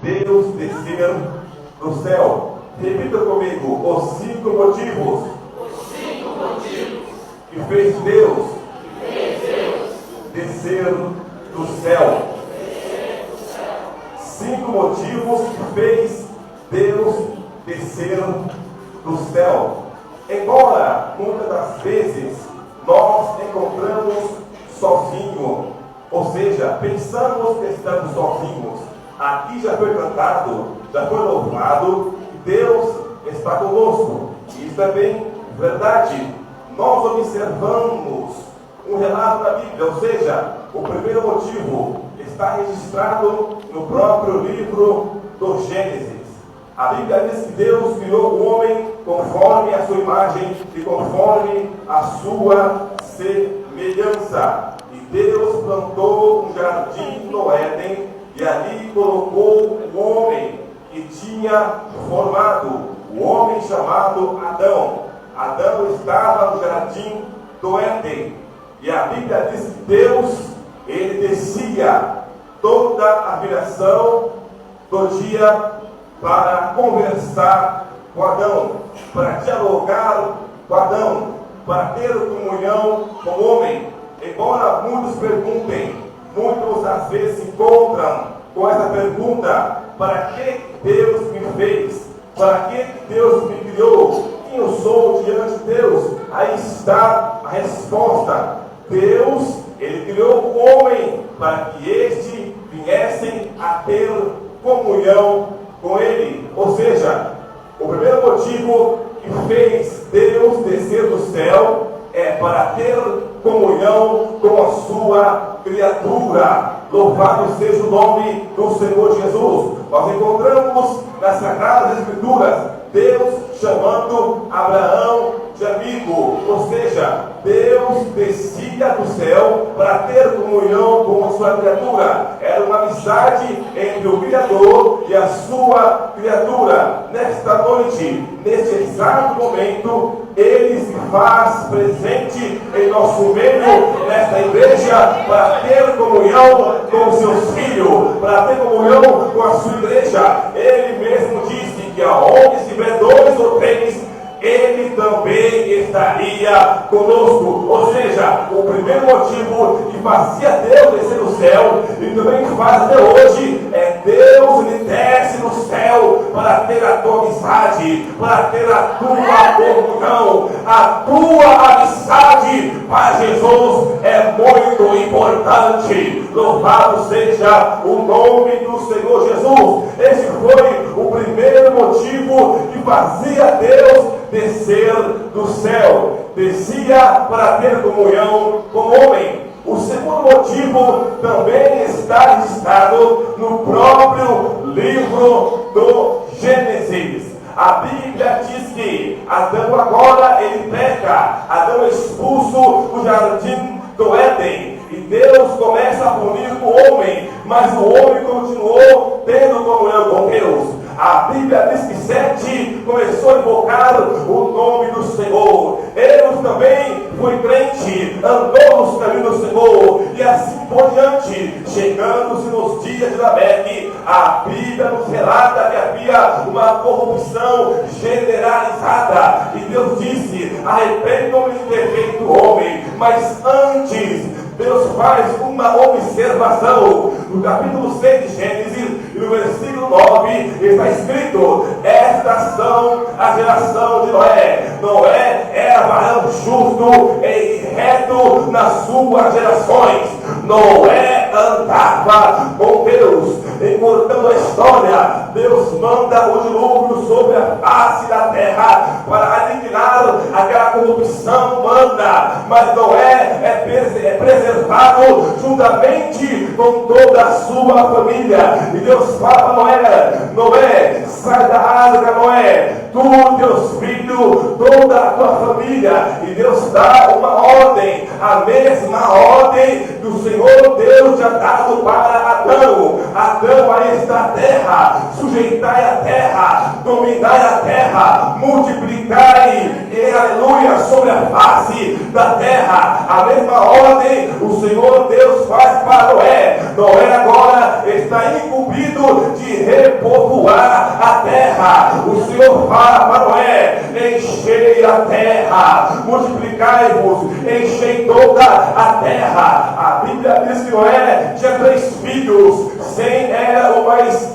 Deus descer do céu. Repita comigo: os 5 motivos que fez Deus descer do céu. 5 motivos que fez Deus descer do céu. Embora muitas das vezes nós encontramos sozinho, ou seja, pensamos que estamos sozinhos. Aqui já foi cantado, já foi louvado, que Deus está conosco. Isso é bem verdade. Nós observamos um relato da Bíblia, ou seja, o primeiro motivo está registrado no próprio livro do Gênesis. A Bíblia diz que Deus criou o homem conforme a sua imagem e conforme a sua semelhança. E Deus plantou um jardim no Éden e ali colocou o homem que tinha formado, o homem chamado Adão. Adão estava no jardim do Éden. E a Bíblia diz que Deus, ele descia toda a viração do dia para conversar com Adão, para dialogar com Adão, para ter comunhão com o homem. Embora muitos perguntem, muitos às vezes se encontram com essa pergunta: para que Deus me fez? Para que Deus me criou? Quem eu sou diante de Deus? Aí está a resposta. Deus, ele criou o homem para que este viessem a ter comunhão com ele. Ou seja, o primeiro motivo que fez Deus descer do céu é para ter comunhão com a sua criatura. Louvado seja o nome do Senhor Jesus. Nós encontramos nas Sagradas Escrituras Deus chamando Abraão de amigo, ou seja, Deus descia do céu para ter comunhão com a sua criatura. Era uma amizade entre o Criador e a sua criatura. Nesta noite, neste exato momento, ele se faz presente em nosso meio, nesta igreja, para ter comunhão com os seus filhos, para ter comunhão com a sua igreja. Ele mesmo disse que aonde estiver 2 ou 3, ele também estaria conosco. Ou seja, o primeiro motivo que fazia Deus descer do céu, e também que faz até hoje, é Deus ele desce no céu para ter a tua amizade, para ter a tua comunhão. A tua amizade para Jesus é muito importante. Louvado seja o nome do Senhor Jesus. Esse foi o primeiro motivo que fazia Deus descer do céu. Descia para ter comunhão com o homem. O segundo motivo também está registrado no próprio livro do Gênesis. A Bíblia diz que Adão agora ele peca. Adão é expulso do jardim do Éden. E Deus começa a punir o homem, mas o homem continuou tendo comunhão com Deus. A Bíblia diz que Sete começou a invocar o nome do Senhor. Enos também foi crente, andou nos caminhos do Senhor, e assim por diante. Chegando-se nos dias de Lameque, a Bíblia nos relata que havia uma corrupção generalizada. E Deus disse: arrependam-me de ter feito homem. Mas antes, Deus faz uma observação. No capítulo 6 de Gênesis, e no versículo 9, está escrito: estas são a geração de Noé. Noé era varão justo e reto nas suas gerações. Noé andava com Deus. Encurtando a história, Deus manda o dilúvio sobre a face da terra para eliminar aquela corrupção humana. Mas Noé é preservado juntamente com toda a sua família. E Deus fala para Noé: Noé, sai da arca, Noé, tu, teus filhos, toda a tua família. E Deus dá uma ordem, a mesma ordem que o Senhor Deus tinha dado para Adão. Adão, aí está a terra, sujeitai a terra, dominai a terra, multiplicai, e aleluia, sobre a face da terra. A mesma ordem o Senhor Deus faz para Noé. Noé agora está incumbido de Senhor fala para Noé: enchei a terra, multiplicai-vos, enchei toda a terra. A Bíblia diz que Noé tinha 3 filhos. Sem era o mais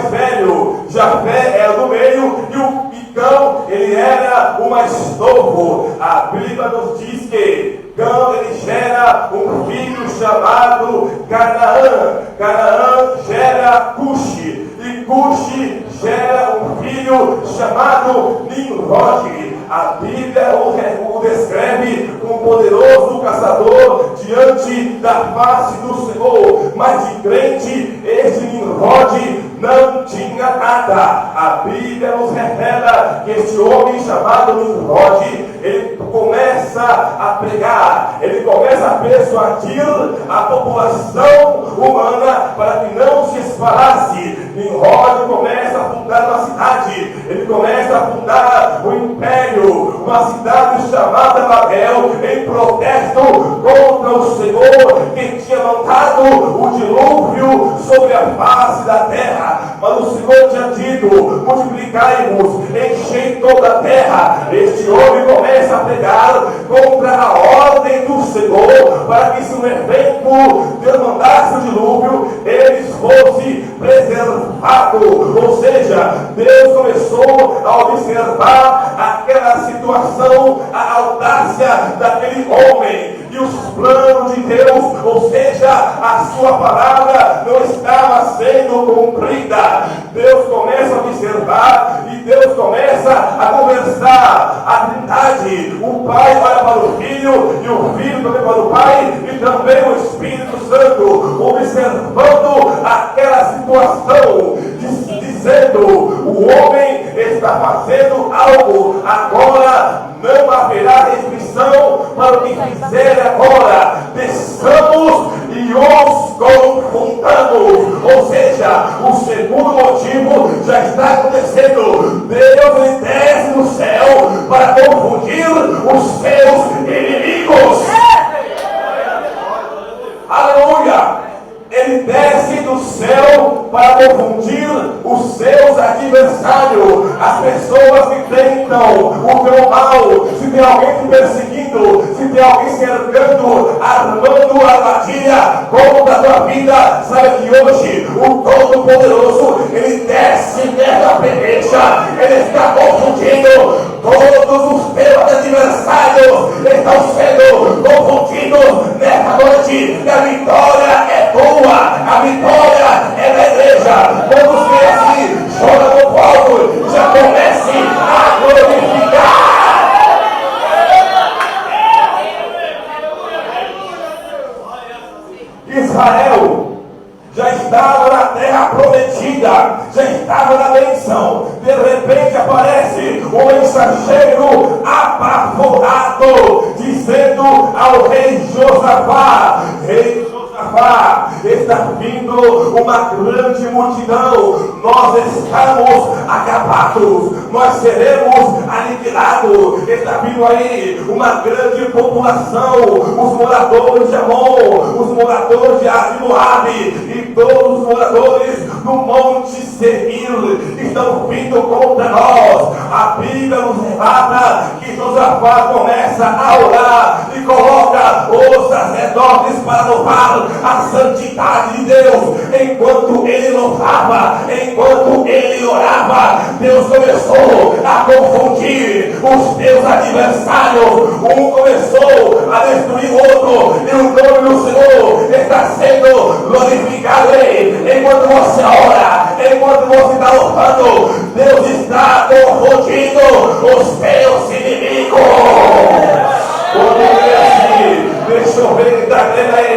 velho, Jafé era do meio, e o Cão, ele era o mais novo. A Bíblia nos diz que Cão, ele gera um filho chamado Canaã. Canaã gera Cuxi, e Cuxi gera um filho chamado Nimrod. A Bíblia o descreve como um poderoso caçador diante da face do Senhor. Mas de crente, esse Nimrod não tinha nada. A Bíblia nos revela que este homem chamado Nimrod, ele começa a pregar, ele começa a persuadir a população humana para que não se espalhasse. Nimrod começa a fundar uma cidade, ele começa a fundar um império, uma cidade chamada Babel, em protesto contra o Senhor que tinha mandado o dilúvio sobre a face da terra. Mas o Senhor tinha dito: multiplicai-vos, enchei toda a terra. Este homem começa a pregar contra a ordem do Senhor, para que se um evento demandasse o dilúvio, eles fossem preservados. Ou seja, Deus começou a observar aquela situação, a audácia daquele homem e os planos de Deus, ou seja, a sua palavra não estava sendo cumprida. Deus começa a observar e Deus começa a conversar. A Trindade, o Pai olha para o Filho e o Filho também para o Pai, e também o Espírito Santo, observando aquela situação, dizendo: o homem está fazendo algo, agora não haverá restrição para o que fizer agora. Desçamos e os confundamos. Ou seja, o segundo motivo já está acontecendo. Deus, ele desce do céu para confundir os seus inimigos. Aleluia! Ele desce do céu para confundir os seus adversários, as pessoas que tentam o teu mal. Se tem alguém te perseguindo, se tem alguém cercando, armando armadilha contra a tua vida, sabe que hoje o Todo-Poderoso, ele desce nessa peleja, ele está confundindo todos os teus adversários, estão sendo confundidos nessa noite, e a vitória é tua. A vitória é da igreja. Quando você assim joga no palco, já comece a glorificar. Israel já estava na terra prometida, já estava na bênção. De repente aparece um mensageiro apavorado, dizendo ao rei Josafá: rei Josafá, está vindo uma grande multidão, nós estamos acabados, nós seremos aniquilados. Está vindo aí uma grande população, os moradores de Amon, os moradores de Moabe e todos os moradores do Monte Seir estão vindo contra nós. A Bíblia nos relata que Josafá começa a orar e coloca os sacerdotes para louvar a santidade de Deus. Enquanto ele louvava, enquanto ele orava, Deus começou a confundir os teus adversários. Um começou a destruir o outro, e o nome do Senhor está sendo glorificado aí. Enquanto você ora, enquanto você está louvando, Deus está confundindo os teus inimigos. Deixa eu ver quem está crendo aí.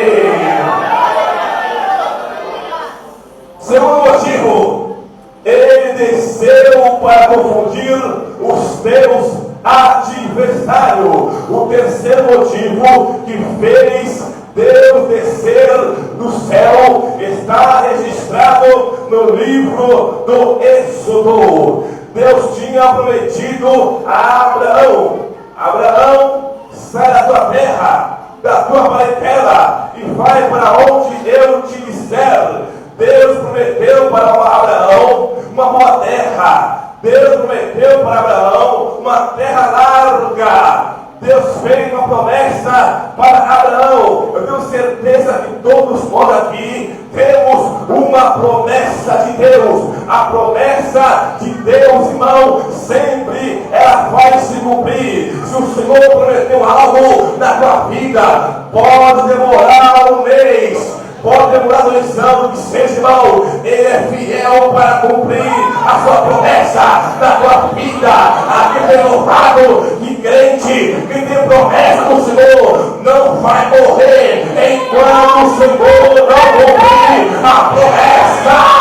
Segundo motivo, ele desceu para confundir os teus adversários. O terceiro motivo que fez Deus descer do céu está registrado no livro do Êxodo. Deus tinha prometido a Abraão: Abraão, sai da tua terra, da tua parentela, e vai para onde eu te disser. Deus prometeu para Abraão, uma boa terra. Deus prometeu para Abraão uma terra larga. Deus fez uma promessa para Abraão. Eu tenho certeza que todos nós aqui temos uma promessa de Deus. A promessa de Deus, irmão, sempre ela vai se cumprir. Se o Senhor prometeu algo na tua vida, pode demorar um mês, pode demorar 2 anos, que seja, irmão, Ele é fiel para cumprir a sua promessa na tua vida. Aquele é louvado que crente que tem promessa do Senhor não vai morrer enquanto o Senhor não cumprir a promessa.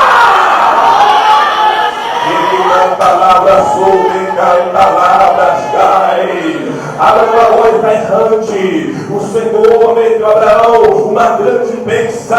Palavras sobre palavras cai. Abraão está errante. O Senhor prometeu a Abraão uma grande bênção,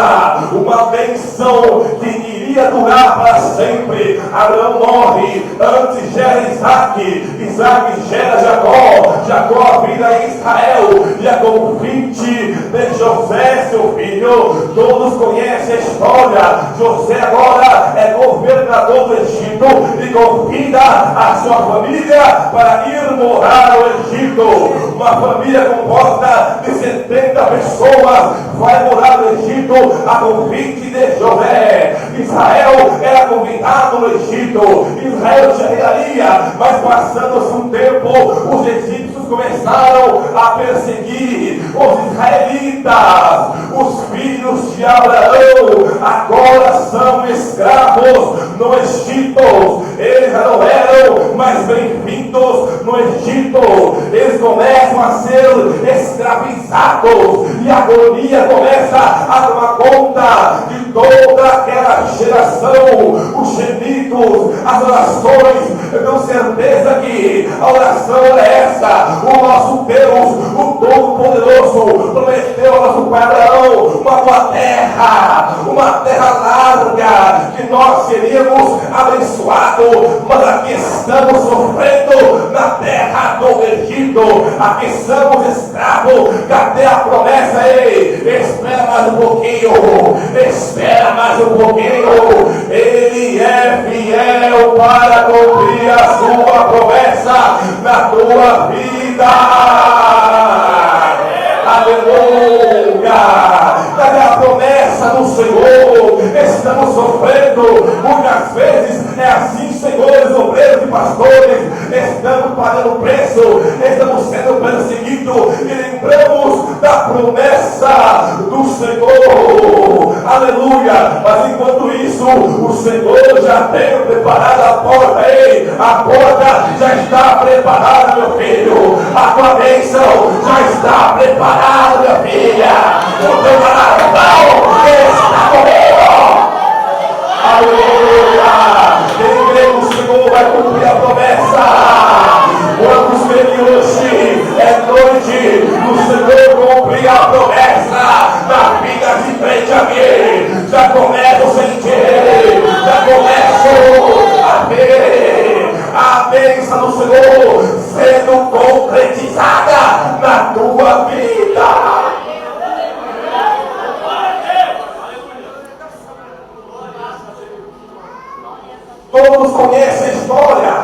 uma bênção que iria durar para sempre. Abraão morre, antes gera Isaac, Isaac gera Jacó, Jacó vira Israel, e a convite de José, seu filho. Todos conhecem a história. José agora é governador do Egito e convida a sua família para ir morar no Egito. Uma família composta de 70 pessoas vai morar no Egito a convite de José. Israel era convidado no Egito, Israel chegaria, mas passando-se um tempo, os egípcios começaram a perseguir os israelitas. Os filhos de Abraão agora são escravos no Egito. Eles já não eram mais bem-vindos no Egito. Eles começam a ser escravizados e a agonia começa a tomar conta de toda aquela geração. Os gemidos, as orações. Eu tenho certeza que a oração é essa. O nosso Deus, o Todo-Poderoso, prometeu ao nosso pai Abraão uma terra larga, que nós seríamos abençoados. Mas aqui estamos sofrendo na terra do Egito, aqui estamos escravos. Cadê a promessa? Ei, espera mais um pouquinho, espera mais um pouquinho. Ele é fiel para cumprir a sua promessa na tua vida. Aleluia! Cadê a promessa do Senhor? Estamos sofrendo, muitas vezes é assim, senhores, obreiros e pastores, estamos pagando preço, estamos sendo perseguidos e lembramos da promessa do Senhor. Aleluia! Mas enquanto isso, o Senhor já tem preparado a porta. Ei, a porta já está preparada, meu filho. A tua bênção já está preparada, minha filha. O teu galardão está comigo. Aleluia! Quem crê que o Senhor vai cumprir a promessa? Quantos creem que hoje é noite do Senhor cumprir a promessa na vida de frente a mim? Já começo a sentir, já começo a ver a bênção do Senhor sendo concretizada na tua vida. Todos conhecem a história.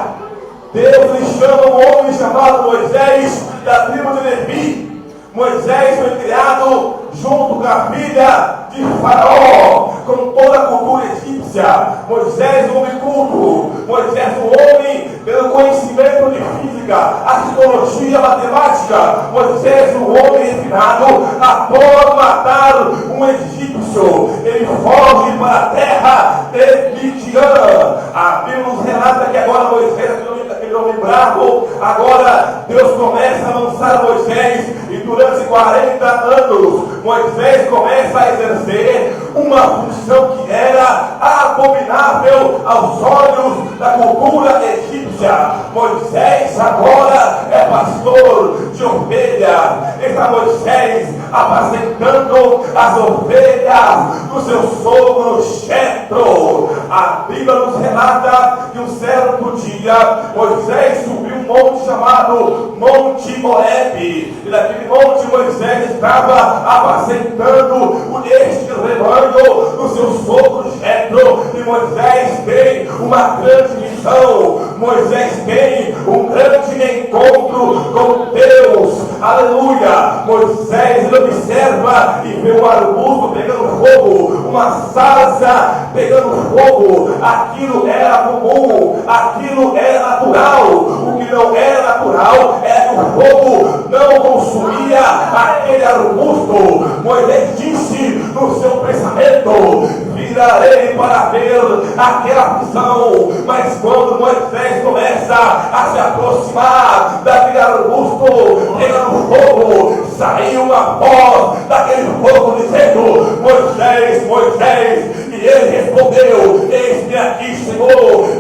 Deus lhe chama um homem chamado Moisés, da tribo de Levi. Moisés foi criado junto com a filha de Faraó, com toda a cultura egípcia. Moisés, um homem culto. Moisés, um homem pelo conhecimento de física, astrologia, matemática. Moisés, um homem refinado, após matar um egípcio, ele foge para a terra de Midian. A Bíblia nos relata que agora Moisés, aquele homem bravo, agora Deus começa a lançar Moisés, e durante 40 anos Moisés começa a exercer uma função que era abominável aos olhos da cultura egípcia. Moisés agora é pastor de ovelhas. Está Moisés apacentando as ovelhas do seu sogro Jetro. A Bíblia nos relata que um certo dia Moisés subiu um monte chamado Monte Horebe. E naquele monte Moisés estava apacentando este rebanho do seu sogro Jetro. E Moisés tem uma grande missão. Moisés tem um grande encontro com Deus. Aleluia! Moisés observa e vê um arbusto pegando fogo, uma sarça pegando fogo. Aquilo era comum, aquilo era natural. O que não era natural é que o fogo não consumia aquele arbusto. Moisés disse no seu pensamento: virarei para ver aquela visão. Mas quando Moisés começa a se aproximar daquele arbusto pegando fogo, saiu uma voz daquele fogo dizendo: Moisés, Moisés. E ele respondeu: eis-me aqui, Senhor.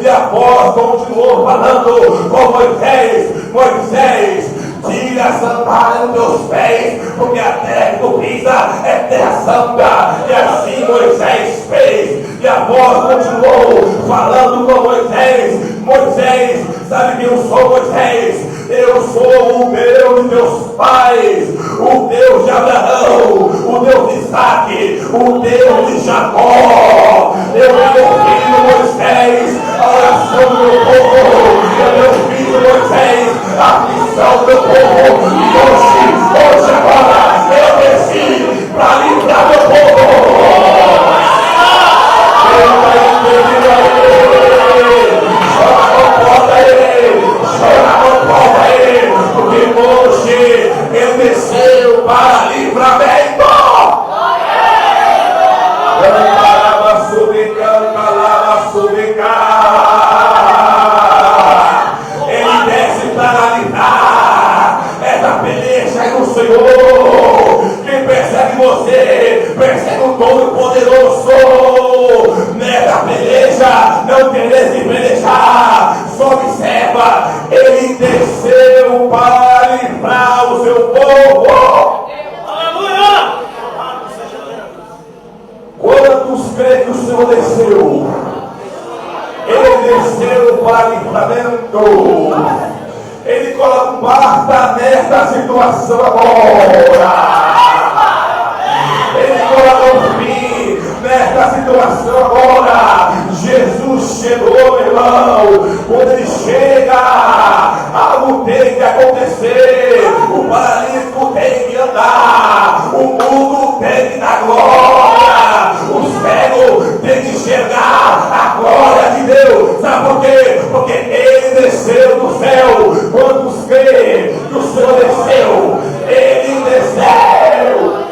E a voz continuou falando com Moisés: Moisés, tira a sandália dos teus pés, porque a terra que tu pisa é terra santa. E assim Moisés fez. E a voz continuou falando com Moisés: Moisés, sabe quem eu sou, Moisés? Eu sou o Deus de teus pais, o Deus de Abraão, o Deus de Isaac, o Deus de Jacó. Eu tenho ouvido, Moisés, a oração do meu povo. Eu tenho ouvido, Moisés, a aflição do meu povo. E hoje agora, eu desci para livrar meu povo. Eu tenho entendido aí. Chora com povo aí, porque hoje ele desceu para livramento. Canta, ele desce para livrar essa peleja do Senhor. Quem persegue você, persegue o Todo-Poderoso. Nessa peleja, não tereis de pelejar. Só observa, ele desceu para livrar o seu povo. Aleluia! Quantos creem que o Senhor desceu? Ele desceu para livramento. Ele coloca basta nesta situação agora. Ele coloca um fim nesta situação agora. Jesus chegou, meu irmão. Quando ele chega, algo tem que acontecer. O paralítico tem que andar. O mundo tem que dar glória. O cego tem que enxergar a glória de Deus. Sabe por quê? Porque ele desceu do céu. Quantos creem que o Senhor desceu? Ele desceu.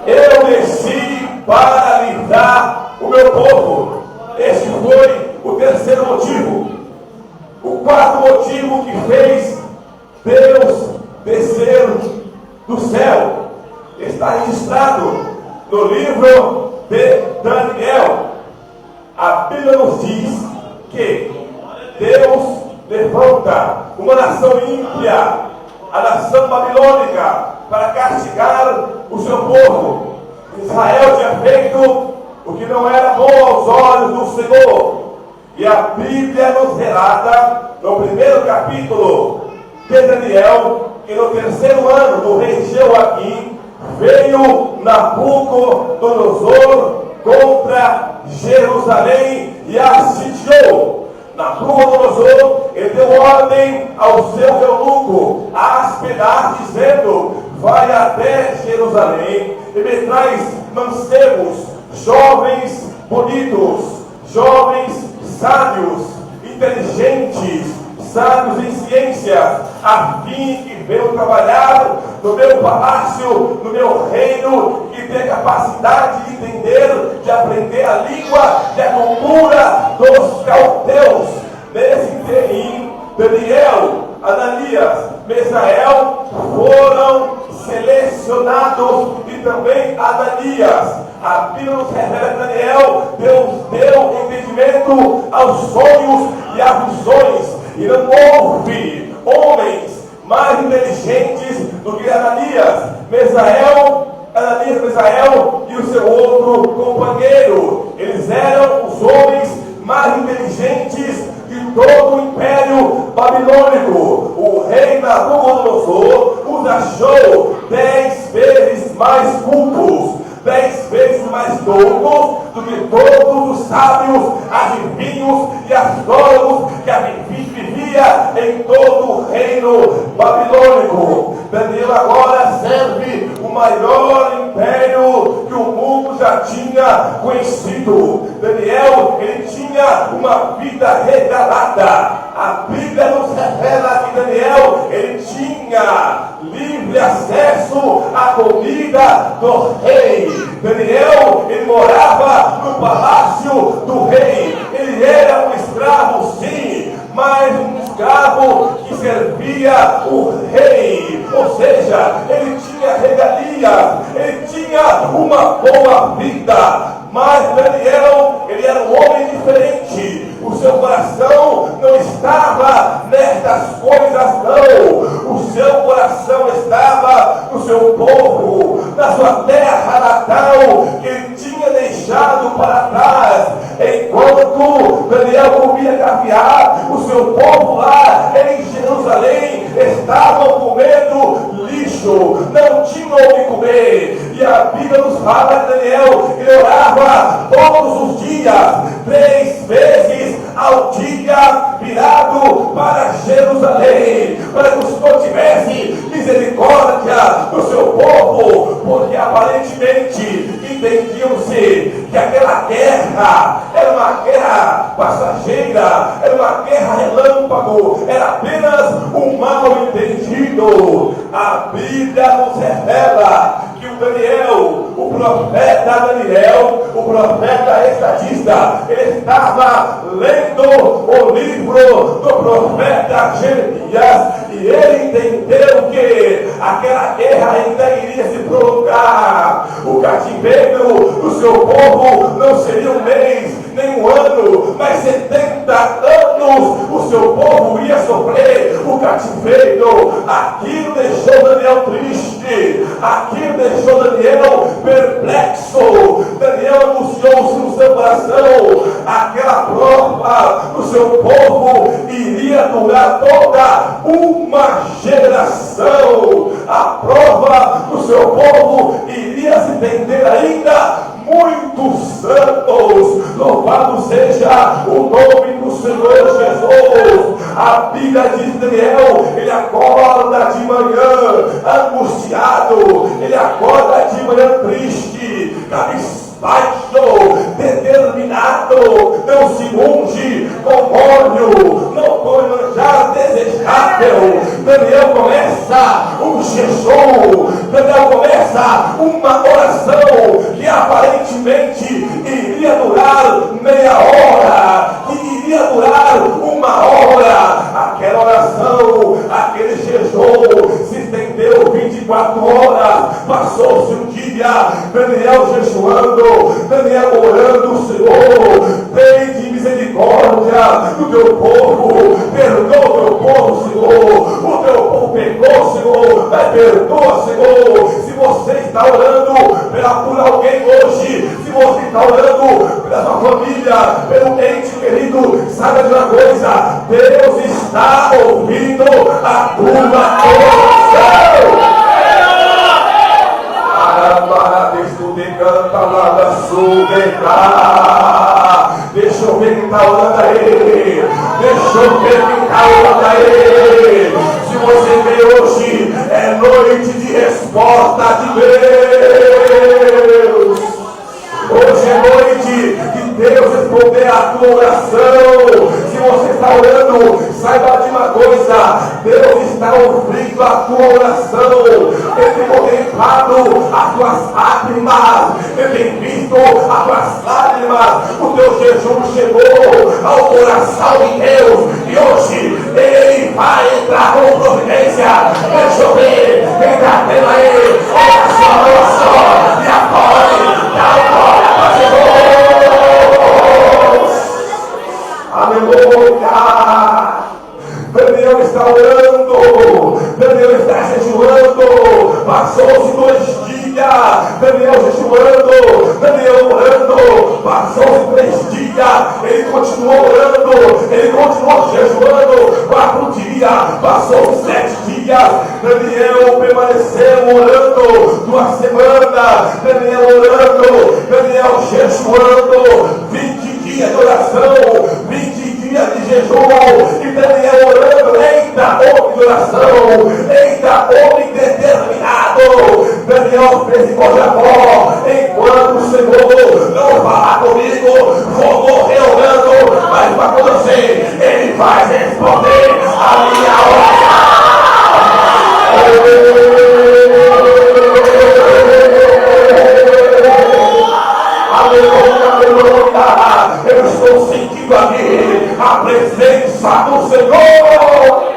Eu desci para livrar o meu povo. Este foi o terceiro motivo. O quarto motivo que fez Deus descer do céu está registrado no livro de Daniel. A Bíblia nos diz que Deus levanta uma nação ímpia, a nação babilônica, para castigar o seu povo. Israel tinha feito o que não era bom aos olhos do Senhor. E a Bíblia nos relata, no primeiro capítulo de Daniel, que no terceiro ano do rei Jeoaquim, veio Nabucodonosor contra Jerusalém e a sitiou. Nabucodonosor, ele deu ordem ao seu eunuco a hospedar, dizendo: vai até Jerusalém e me traz mancebos, jovens bonitos, jovens sábios, inteligentes, sábios em ciência, a fim que venham trabalhar no meu palácio, no meu reino, que tenha capacidade de entender, de aprender a língua e a cultura dos caldeus. Nesse interim, Daniel, Ananias, Misael foram selecionados, e também Ananias. A Bíblia nos revela que Daniel, Deus deu entendimento aos sonhos e às visões, e não houve homens mais inteligentes do que Ananias, Misael e o seu outro companheiro. Eles eram os homens mais inteligentes de todo o império babilônico. O rei Nabucodonosor os achou 10 vezes mais cultos, 10 vezes mais doutos do que todos os sábios, adivinhos e astrólogos que vivia em todo o reino babilônico. Daniel agora serve o maior império que o mundo já tinha conhecido. Daniel, ele tinha uma vida regalada. A Bíblia nos revela que Daniel, ele tinha livre acesso à comida do rei. Daniel, ele morava no palácio do rei. Ele era um escravo, sim, mas um escravo que servia o rei. Ou seja, ele tinha regalia, ele tinha uma boa vida. Mas Daniel, ele era um homem diferente. O seu coração não estava nestas coisas, não. O seu coração estava no seu povo, na sua terra natal, que ele tinha deixado para trás. Enquanto Daniel comia caviar, o seu povo lá em Jerusalém estavam comendo lixo, não tinham o que comer. E a Bíblia nos fala que Daniel, ele orava todos os dias, 3 vezes ao dia, virado para Jerusalém, para que o Senhor tivesse misericórdia do seu povo, porque aparentemente entendiam-se que aquela guerra era uma guerra passageira, era uma guerra relâmpago, era apenas um mal entendido. A Bíblia nos revela que o Daniel, o profeta Daniel, o profeta estadista, ele estava lendo o livro do profeta Jeremias e ele entendeu que aquela guerra ainda iria se prolongar. O cativeiro do seu povo não seria um mês, nem um ano, mas 70 anos o seu povo ia sofrer o cativeiro. Aquilo deixou Daniel triste, aquilo deixou Daniel perplexo. Daniel anunciou-se no seu coração: aquela prova do seu povo iria durar toda uma geração. A prova do seu povo iria se estender ainda muitos anos. Louvado seja o nome do Senhor Jesus. A Bíblia diz: Daniel, ele acorda de manhã angustiado, ele acorda de manhã triste, cabisbaixo, determinado, não se unge com óleo, não come manjar desejável. Daniel começa um jejum, Daniel começa uma oração que aparentemente iria durar meia hora, que iria durar uma hora. Aquela oração, aquele jejum se estendeu 24 horas, passou-se um dia, Daniel jejuando, Daniel orando: Senhor, tem misericórdia do teu povo, perdoa o teu povo, Senhor. O teu povo pecou, Senhor, mas perdoa, Senhor. Se você está orando por alguém hoje, se você está orando pela sua família, pelo ente querido, saiba de uma coisa: Deus está ouvindo a tua oração. Deixa eu ver quem está orando aí. Deixa eu ver quem está orando aí. Se você vê hoje, é noite de resposta de Deus. Hoje é noite de Deus responder a tua oração. Se você está orando, saiba de uma coisa: Deus está ouvindo a tua oração. Ele tem contemplado as tuas lágrimas, Ele tem visto as tuas lágrimas. O teu jejum chegou ao coração de Deus e hoje Ele vai entrar com providência. Deixa eu ver quem está tendo aí. Olha só, e agora, aleluia! Daniel está orando, Daniel está jejuando, passou-se 2 dias, Daniel jejuando, Daniel orando, passou-se 3 dias, ele continuou orando, ele continuou jejuando. 4 dias, passou 7 dias. Daniel permaneceu orando 2 semanas. Daniel orando, Daniel jejuando. 20 dias de oração, 20 dias de jejum. E Daniel orando. Eita, homem de oração, eita, homem determinado. Daniel fez igual Jacó. Enquanto o Senhor não falar comigo, vou morrer orando, mas para acontecer, ele vai responder a minha oração. Aleluia, aleluia. Eu estou sentindo aqui a presença do Senhor.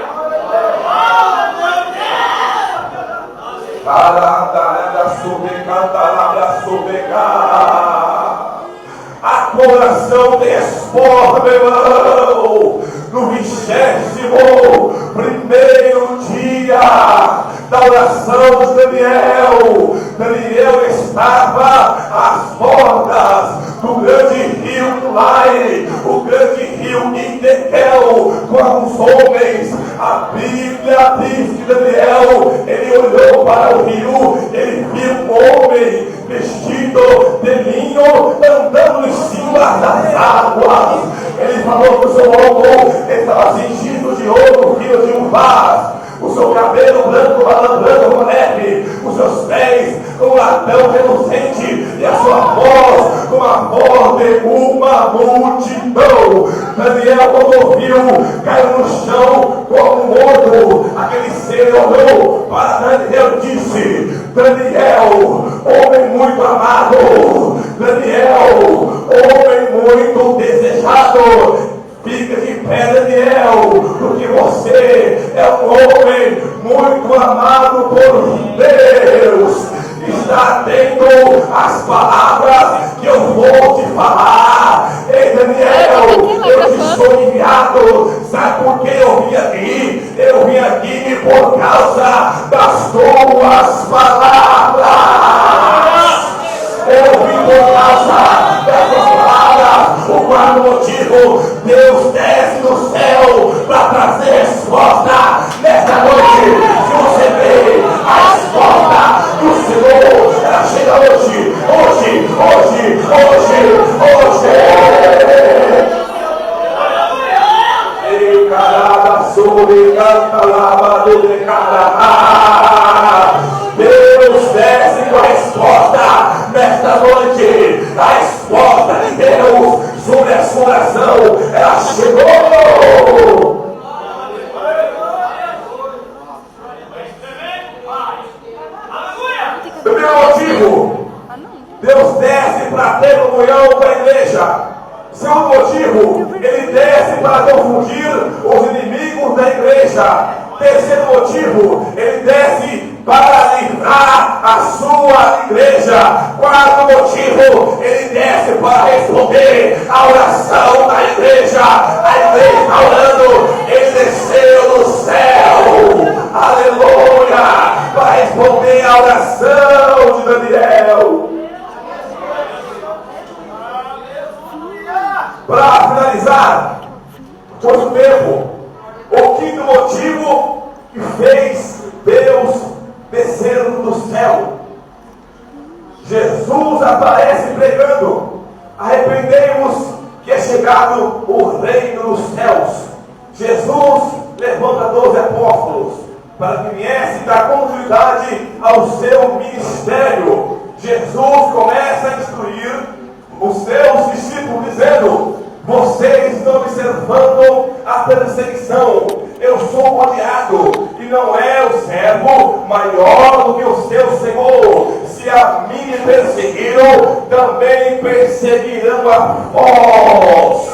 A coração transforma, meu irmão. No 21º dia da oração de Daniel, Daniel estava às portas do grande rio Lai, o grande rio Idekel, com alguns homens. A Bíblia diz que Daniel, ele olhou para o rio, ele viu um homem vestido de linho, andando em cima das águas. Ele falou que o seu ombro estava cingido de ouro, fio de um vaso, o seu cabelo branco, malandrando como neve, os seus pés como latão reluzente, e a sua voz como a voz de uma multidão. Daniel, quando ouviu, caiu no chão como morto. Aquele ser olhou para Daniel e disse: Daniel, homem muito amado, Daniel, homem muito desejado, fica de pé, Daniel, porque você é um homem muito amado por Deus. Está atento às palavras que eu vou te falar. Ei, Daniel, eu te sou enviado. Sabe por que eu vim aqui? Eu vim aqui por causa das tuas palavras. Eu vim por causa das tuas palavras. O quarto motivo: Deus desce do céu para trazer resposta nesta noite. Se você vê a resposta do Senhor, ela chega hoje, hoje, hoje, hoje, hoje. Ei, carada, sobre, canta, lava, do cara. Deus desce com a resposta nesta noite. A resposta de Deus sobre a sua oração, ela chegou. Primeiro motivo: Deus desce para ter comunhão com a igreja. Segundo motivo: Ele desce para confundir os inimigos da igreja. Terceiro motivo: Ele desce para livrar a sua igreja. Quarto motivo: Ele desce para responder a oração da igreja. A igreja está orando, Ele desceu do céu, aleluia, para responder a oração de Daniel. Para finalizar, por um tempo, o quinto motivo que fez Deus descer do céu. Jesus aparece pregando: arrependei-vos que é chegado o reino dos céus. Jesus levanta 12 apóstolos para que viesse dar continuidade ao seu ministério. Jesus começa a instruir os seus discípulos dizendo: vocês estão observando a perseguição. Eu sou odiado, e não é o servo maior do que o seu Senhor. Se a mim me perseguiram, também perseguirão a vós.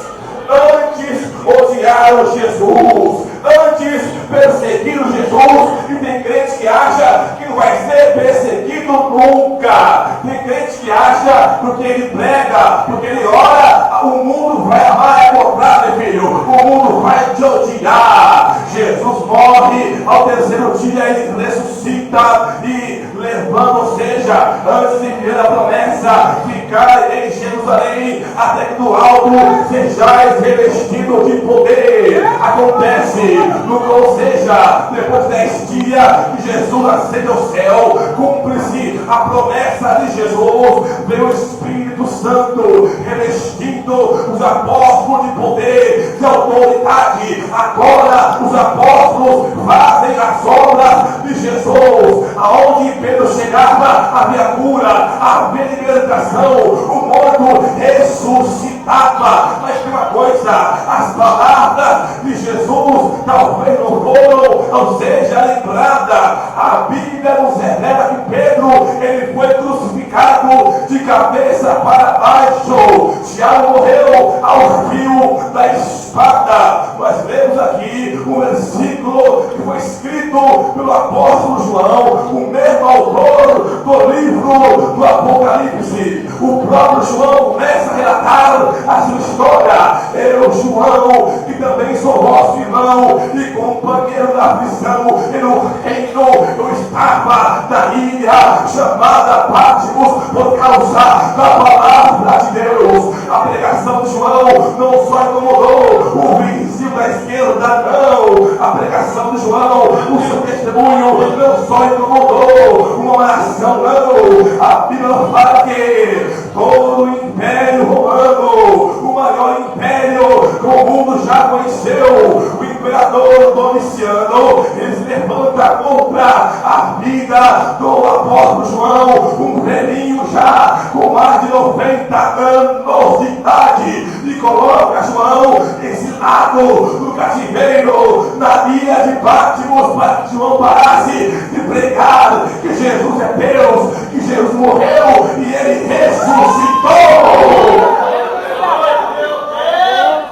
Antes odiaram Jesus, antes perseguiram Jesus, e tem crente que acha que não vai ser perseguido nunca. Tem crente que acha, porque ele prega, porque ele ora, o mundo vai amar e comprar, meu filho. O mundo vai te odiar. Jesus morre, ao terceiro dia ele ressuscita e levanta, ou seja, antes de ver a promessa, ficar em Jerusalém Jerusalém, até que do alto sejais revestido de poder. Acontece, ou seja, depois de 10 dias que Jesus ascende ao céu, cumpre-se a promessa de Jesus, vem o Espírito Santo revestindo os apóstolos de poder, de autoridade. Agora os apóstolos fazem as obras de Jesus. Aonde Pedro chegava, havia cura, havia libertação, o morto ressuscitava. Mas tem uma coisa, as palavras de Jesus talvez não foram, não seja lembrada. A Bíblia nos revela que Pedro, ele foi crucificado de cabeça para baixo. Tiago morreu ao fio da espada. Nós lemos aqui um versículo que foi escrito pelo apóstolo João, o mesmo autor do livro do Apocalipse. O próprio João começa a relatar a sua história. Eu, João, que também sou vosso irmão e companheiro da aflição e no reino, eu estava na ilha chamada Patmos por causa da palavra de Deus. A pregação de João não só incomodou o vizinho da esquerda, não. A pregação de João, o seu testemunho, não só incomodou uma nação, não. A Bíblia fala que todo o Império Romano, o maior império que o mundo já conheceu, o imperador Domiciano, ele se levanta contra a vida do apóstolo João, um velhinho já com mais de 90 anos de idade, e coloca João exilado no cativeiro na ilha de Patmos, para que João parasse de pregar que Jesus é Deus, que Jesus morreu e ele ressuscitou.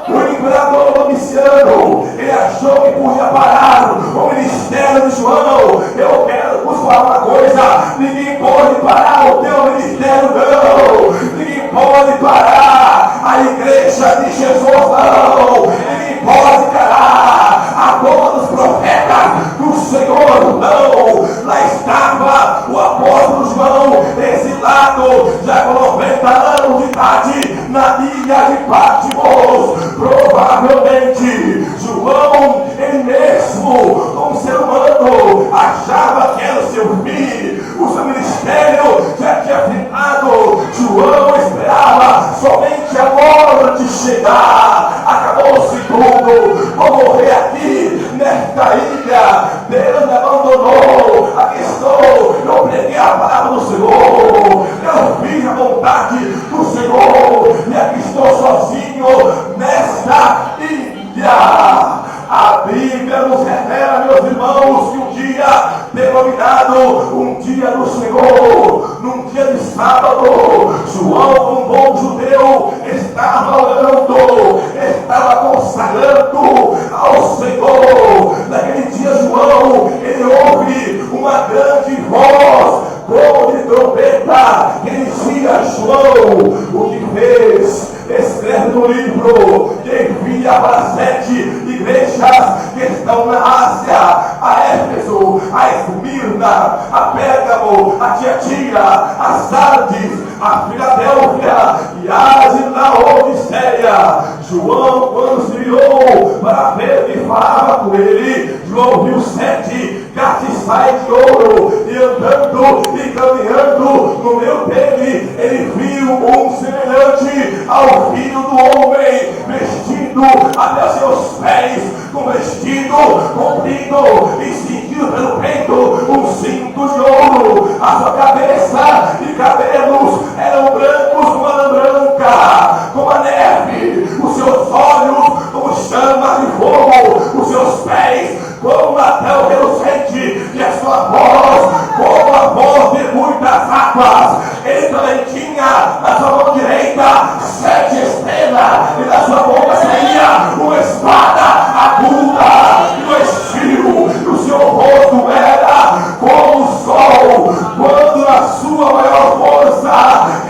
O imperador Domiciano, ele achou que podia parar o ministério de João. Eu quero vos falar uma coisa: ninguém pode parar o teu ministério, não. Ninguém pode parar a igreja de Jesus, não. Ninguém pode parar a boca dos profetas do Senhor, não. Lá estava o apóstolo João, exilado, já com 90 anos de idade, na ilha de Patmos. Provavelmente João, ele mesmo, como ser humano, achava que era o seu fim, o seu ministério já tinha terminado. João esperava somente a morte chegar. Acabou-se tudo, vou morrer aqui nesta ilha. Deus me abandonou, aqui estou, eu preguei a palavra do Senhor, eu fiz a vontade do Senhor, e aqui estou sozinho nesta ilha. A Bíblia nos revela, meus irmãos, que um dia denominado um dia do Senhor, num dia de sábado, João, um bom judeu, estava orando, estava consagrando ao Senhor. Naquele dia, João, ele ouve uma grande voz, como de trombeta, que dizia: João, o que fez? Escreve no livro que envia para 7 igrejas que estão na Ásia: a Éfeso, a Esmirna, a Pérgamo, a Tiatira, a Sardes, a Filadélfia e a Laodiceia. João, quando se virou para ver quem falava com ele, João viu 7 castiçais de ouro, e andando e caminhando no meio dele, ele viu um semelhante ao Filho do Homem, vestido até seus pés, com vestido comprido e cingido pelo peito um cinto de ouro. A sua cabeça e cabelos eram brancos como a lã branca, como a neve, os seus olhos como chamas de fogo, os seus pés como Natal reluzente, e a sua voz como a voz de muitas águas. Ele também tinha na sua mão direita 7 estrelas, e da sua boca saía uma espada aguda e 2 fios, e o seu rosto era como o sol, quando na sua maior força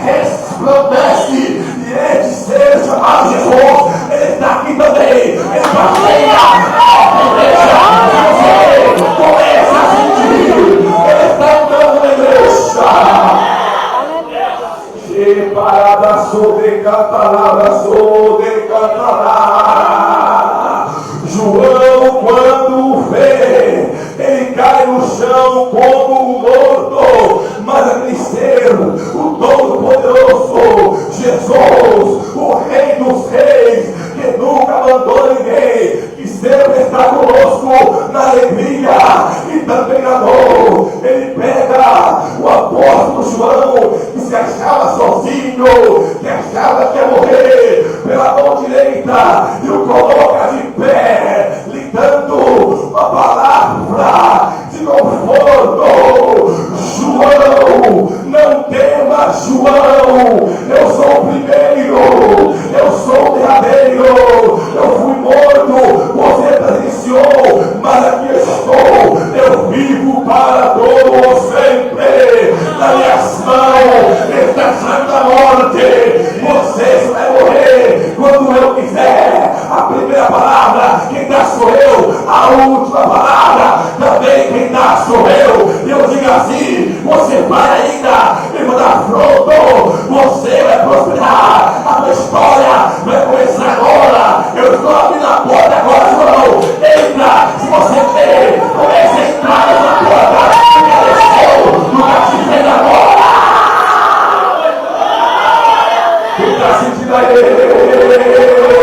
resplandece. E ele ser chamado Jesus, ele está aqui também, ele passeia a igreja. Começa a sentir, ele está andando na igreja. parada sobre catalada, sobre catalá. João, quando vê, ele cai no chão como um morto, mas aquele ser, o Todo-Poderoso, Jesus, o Rei dos Reis, que nunca abandona ninguém, que sempre está conosco na alegria e também na dor. Ele pega o apóstolo João, que se achava sozinho, que achava que ia morrer, pela mão direita, e o coloca de pé, lhe dando uma palavra de conforto. João, não temas, João, eu sou o primeiro, eu sou o derradeiro, eu fui morto, você presenciou, mas aqui estou, eu vivo para todo sempre. Na minhas mãos está a santa morte, você só vai morrer quando eu quiser. A primeira palavra quem dá sou eu, a última palavra também quem dá sou eu. E eu digo assim, você vai ainda me mandar pronto, você vai prosperar, a tua história vai começar agora. Eu estou abrindo a porta agora, João, entra, se você quer, comece a entrar nessa porta, porque desceu no cativeiro agora. Quem está sentindo aí?